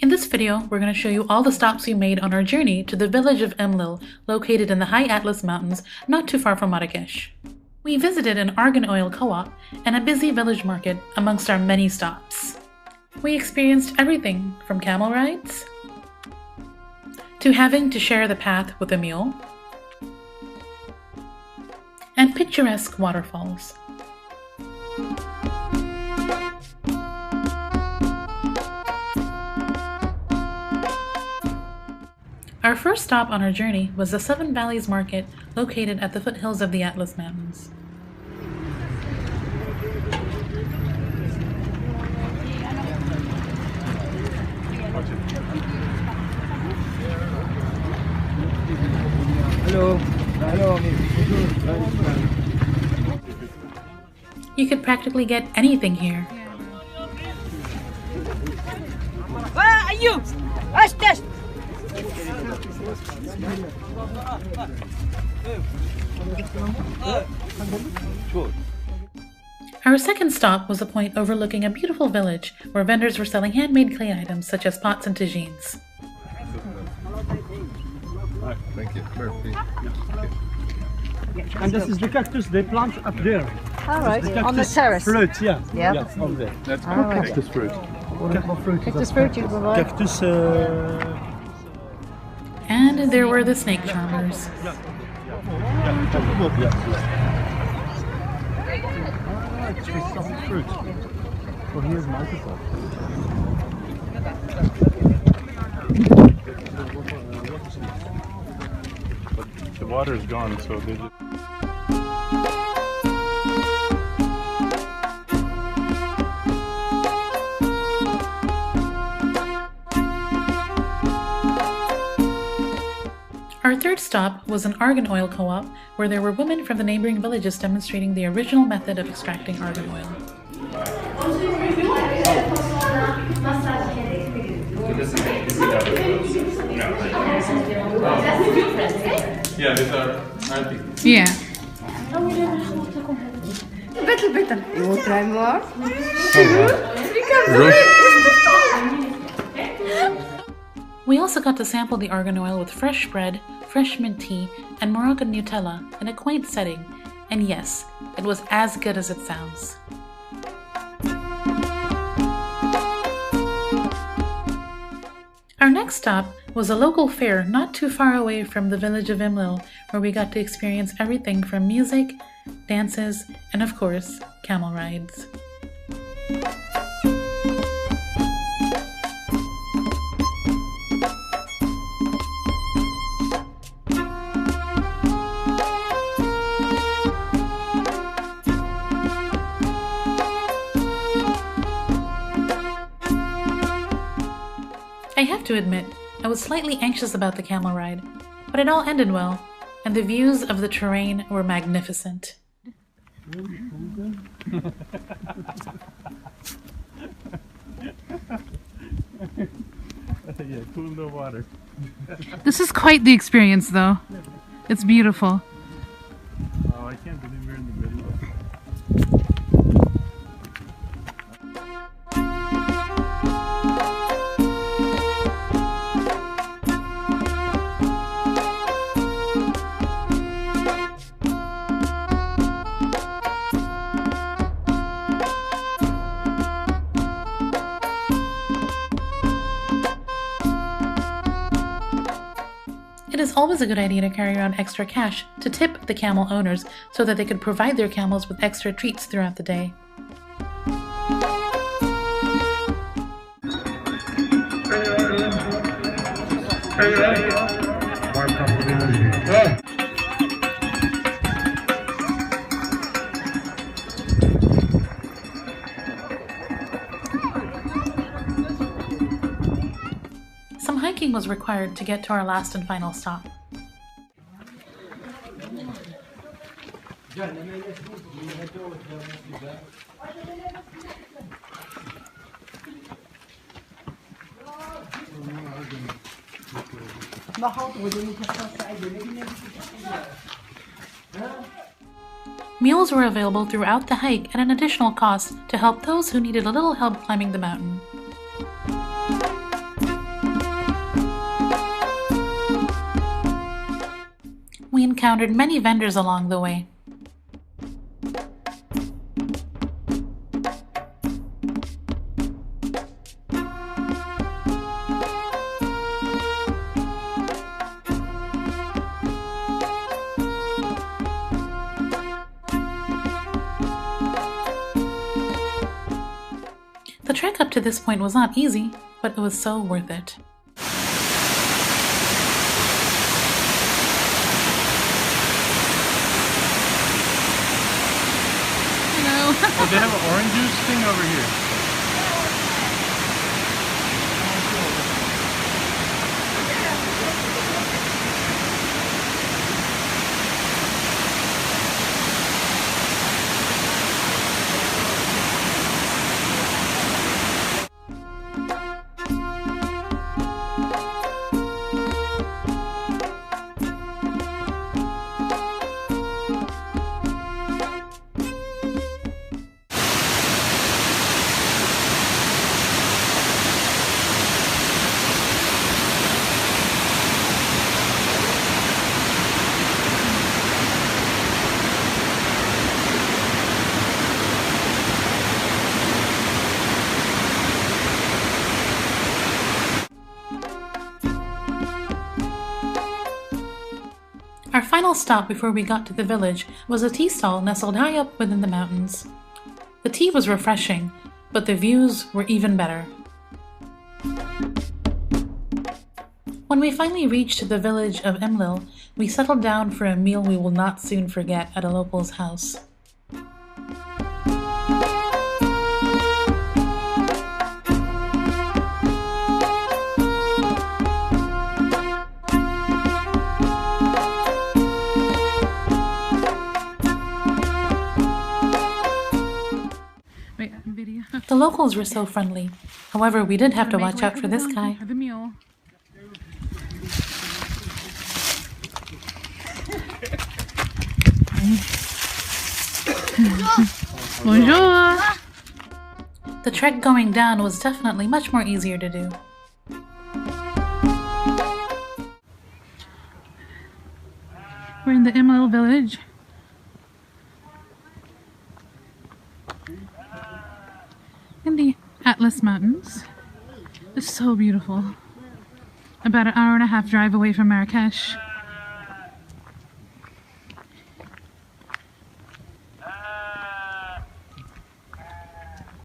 In this video, we're going to show you all the stops we made on our journey to the village of Imlil, located in the high Atlas Mountains, not too far from Marrakesh. We visited an argan oil co-op and a busy village market amongst our many stops. We experienced everything from camel rides, to having to share the path with a mule, and picturesque waterfalls. Our first stop on our journey was the Seven Valleys Market, located at the foothills of the Atlas Mountains. You could practically get anything here. Where are you? What's this? Our second stop was a point overlooking a beautiful village where vendors were selling handmade clay items such as pots and tagines. Thank you. Perfect. And this is the cactus they plant up there. All right, on the terrace. Fruit, yeah. Yeah. Yeah, on there. That's All right. cactus fruit. What fruit is Cactus that? fruit, you provide. Cactus. And there were the snake charmers. Fruit. Oh, here's Microsoft. But the water is gone, so they just... Our third stop was an argan oil co-op where there were women from the neighboring villages demonstrating the original method of extracting argan oil. Yeah, these are antique. Yeah. Better. You want to try more? We also got to sample the argan oil with fresh bread, fresh mint tea, and Moroccan Nutella in a quaint setting, and yes, it was as good as it sounds. Our next stop was a local fair not too far away from the village of Imlil, where we got to experience everything from music, dances, and of course, camel rides. I have to admit, I was slightly anxious about the camel ride, but it all ended well, and the views of the terrain were magnificent. Yeah, cool the water. This is quite the experience, though. It's beautiful. Oh, I can't believe we're in the middle of... It is always a good idea to carry around extra cash to tip the camel owners so that they could provide their camels with extra treats throughout the day. Some hiking was required to get to our last and final stop. Mules were available throughout the hike at an additional cost to help those who needed a little help climbing the mountain. encountered many vendors along the way. The trek up to this point was not easy, but it was so worth it. Hello. Oh, they have an orange juice thing over here. Our final stop before we got to the village was a tea stall nestled high up within the mountains. The tea was refreshing, but the views were even better. When we finally reached the village of Imlil, we settled down for a meal we will not soon forget at a local's house. The locals were so friendly. However, we did have to watch out for this guy. Bonjour. The trek going down was definitely much more easier to do. We're in the Imlil village. In the Atlas Mountains. It's so beautiful. About an hour and a half drive away from Marrakesh.